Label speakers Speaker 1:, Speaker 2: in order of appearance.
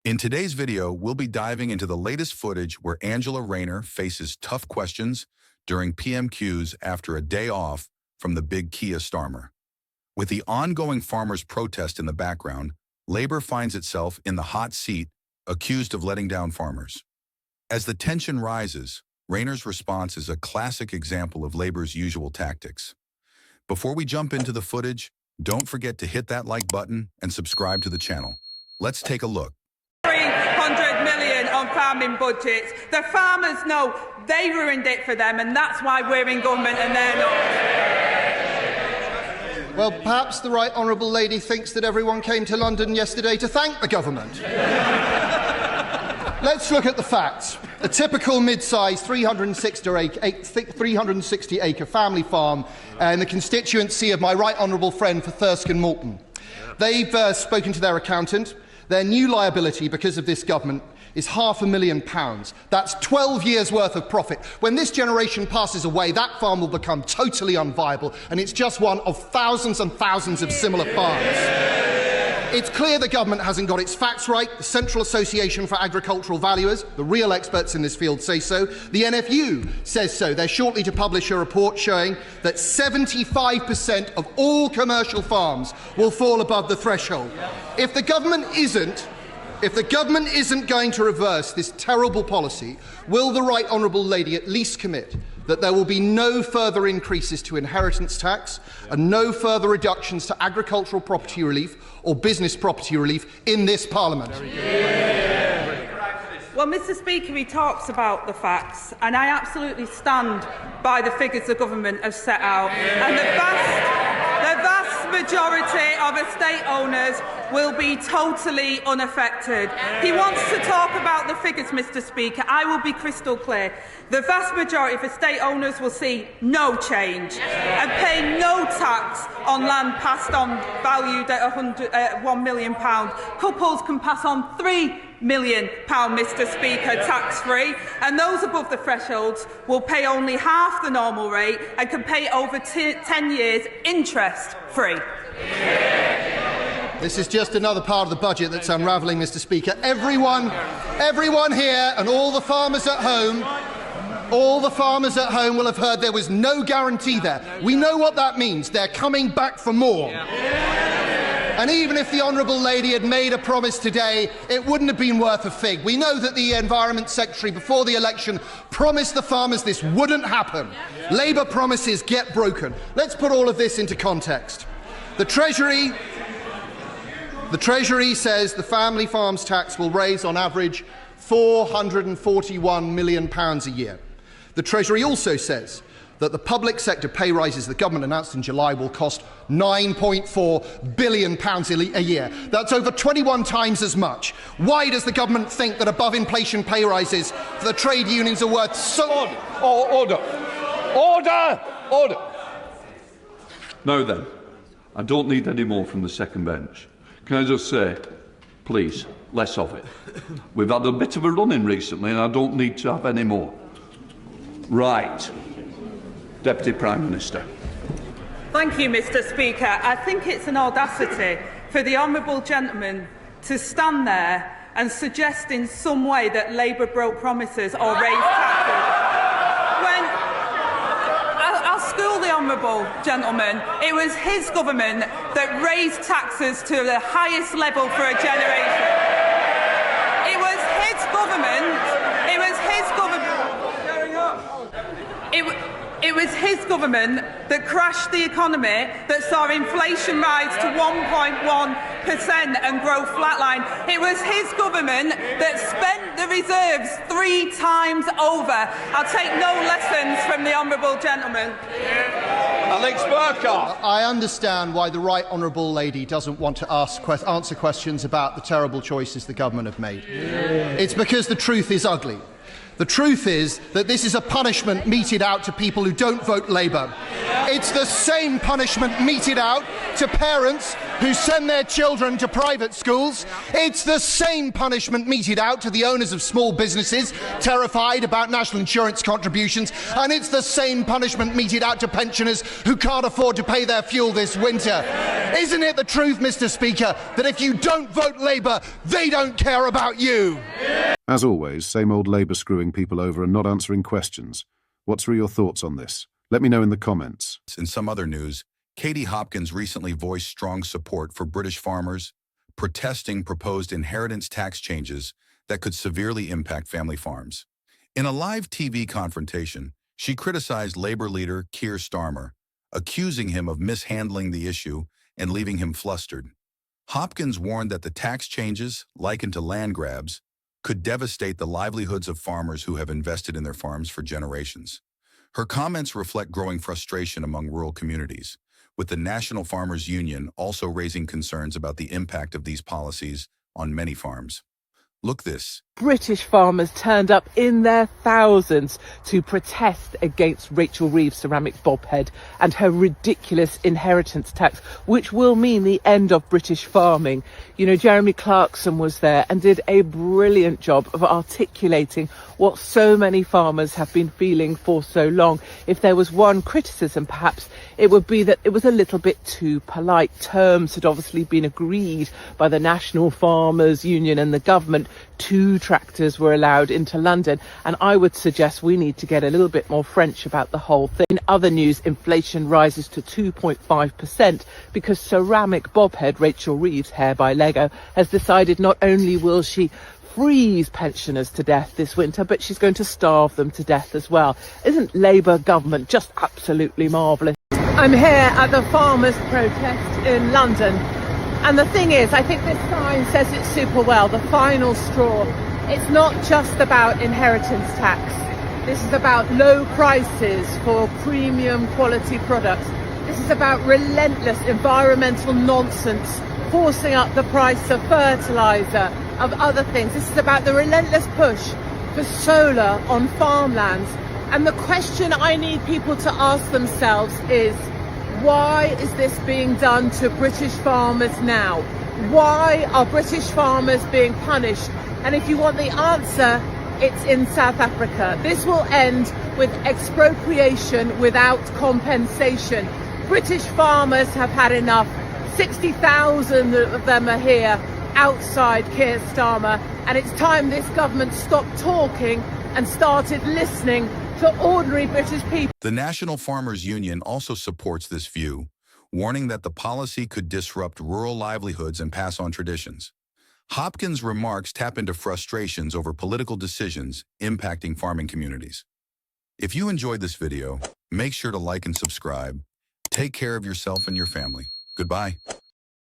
Speaker 1: In today's video, we'll be diving into the latest footage where Angela Rayner faces tough questions during PMQ'S after a day off from the big Kia Starmer. With the ongoing farmers' protest in the background, Labour finds itself in the hot seat, accused of letting down farmers. As the tension rises, Rayner's response is a classic example of Labour's usual tactics. Before we jump into the footage, don't forget to hit that like button and subscribe to the channel. Let's take a look.
Speaker 2: 300 million on farming budgets. The farmers know they ruined it for them, and that's why we're in government and they're not.
Speaker 3: Well, perhaps the right honourable lady thinks that everyone came to London yesterday to thank the government. Let's look at the facts. A typical mid-sized 360-acre family farm in the constituency of my right honourable friend for Thirsk and Moulton. They've spoken to their accountant. Their new liability because of this government is £500,000. That's 12 years' worth of profit. When this generation passes away, that farm will become totally unviable, and it's just one of thousands and thousands of similar farms. It's clear the government hasn't got its facts right. The Central Association for Agricultural Valuers, the real experts in this field, say so. The NFU says so. They're shortly to publish a report showing that 75% of all commercial farms will fall above the threshold. If the government isn't going to reverse this terrible policy, will the right honourable lady at least commit that there will be no further increases to inheritance tax and no further reductions to agricultural property relief or business property relief in this Parliament?
Speaker 2: Well, Mr. Speaker, he talks about the facts, and I absolutely stand by the figures the government has set out. And the vast majority of estate owners will be totally unaffected. He wants to talk about the figures, Mr. Speaker. I will be crystal clear. The vast majority of estate owners will see no change and pay no tax on land passed on valued at £1 million. Couples can pass on £3 million, Mr. Speaker, tax-free, and those above the thresholds will pay only half the normal rate and can pay over 10 years interest-free.
Speaker 3: This is just another part of the budget that's unravelling, Mr. Speaker. Everyone here and all the farmers at home will have heard there was no guarantee there. We know what that means. They're coming back for more. And even if the honourable lady had made a promise today, it wouldn't have been worth a fig. We know that the Environment Secretary, before the election, promised the farmers this wouldn't happen. Labour promises get broken. Let's put all of this into context. The Treasury says the family farms tax will raise, on average, £441 million a year. The Treasury also says that the public sector pay rises the government announced in July will cost £9.4 billion a year. That's over 21 times as much. Why does the government think that above-inflation pay rises for the trade unions are worth so...
Speaker 4: Order! Now then, I don't need any more from the second bench. Can I just say, please, less of it. We've had a bit of a run-in recently and I don't need to have any more. Right. Deputy Prime Minister.
Speaker 2: Thank you, Mr. Speaker. I think it's an audacity for the honourable gentleman to stand there and suggest in some way that Labour broke promises or raised taxes. I'll school the honourable gentleman. It was his government that raised taxes to the highest level for a generation. It was his government that crashed the economy, that saw inflation rise to 1.1% and growth flatline. It was his government that spent the reserves 3 times over. I'll take no lessons from the honourable gentleman.
Speaker 4: Alex Burkhardt.
Speaker 3: I understand why the right honourable lady doesn't want to answer questions about the terrible choices the government have made. It's because the truth is ugly. The truth is that this is a punishment meted out to people who don't vote Labour. It's the same punishment meted out to parents who send their children to private schools. It's the same punishment meted out to the owners of small businesses terrified about national insurance contributions, and it's the same punishment meted out to pensioners who can't afford to pay their fuel this winter. Isn't it the truth, Mr. Speaker, that if you don't vote Labour, they don't care about you?
Speaker 5: As always, same old Labour screwing people over and not answering questions. What's your thoughts on this? Let me know in the comments.
Speaker 1: In some other news, Katie Hopkins recently voiced strong support for British farmers, protesting proposed inheritance tax changes that could severely impact family farms. In a live TV confrontation, she criticized Labour leader Keir Starmer, accusing him of mishandling the issue and leaving him flustered. Hopkins warned that the tax changes, likened to land grabs, could devastate the livelihoods of farmers who have invested in their farms for generations. Her comments reflect growing frustration among rural communities, with the National Farmers Union also raising concerns about the impact of these policies on many farms. Look this.
Speaker 6: British farmers turned up in their thousands to protest against Rachel Reeves' ceramics bobhead and her ridiculous inheritance tax, which will mean the end of British farming. You know, Jeremy Clarkson was there and did a brilliant job of articulating what so many farmers have been feeling for so long. If there was one criticism, perhaps, it would be that it was a little bit too polite. Terms had obviously been agreed by the National Farmers Union and the government. 2 tractors were allowed into London, and I would suggest we need to get a little bit more French about the whole thing. In other news, inflation rises to 2.5% because ceramic bobhead Rachel Reeves, hair by Lego, has decided not only will she freeze pensioners to death this winter, but she's going to starve them to death as well. Isn't Labour government just absolutely marvellous? I'm here at the farmers' protest in London. And the thing is, I think this sign says it super well, the final straw. It's not just about inheritance tax. This is about low prices for premium quality products. This is about relentless environmental nonsense, forcing up the price of fertiliser, of other things. This is about the relentless push for solar on farmlands. And the question I need people to ask themselves is, why is this being done to British farmers now? Why are British farmers being punished? And if you want the answer, it's in South Africa. This will end with expropriation without compensation. British farmers have had enough. 60,000 of them are here outside Keir Starmer, and it's time this government stopped talking and started listening to ordinary British people.
Speaker 1: The National Farmers Union also supports this view, warning that the policy could disrupt rural livelihoods and pass on traditions. Hopkins' remarks tap into frustrations over political decisions impacting farming communities. If you enjoyed this video, make sure to like and subscribe. Take care of yourself and your family. Goodbye.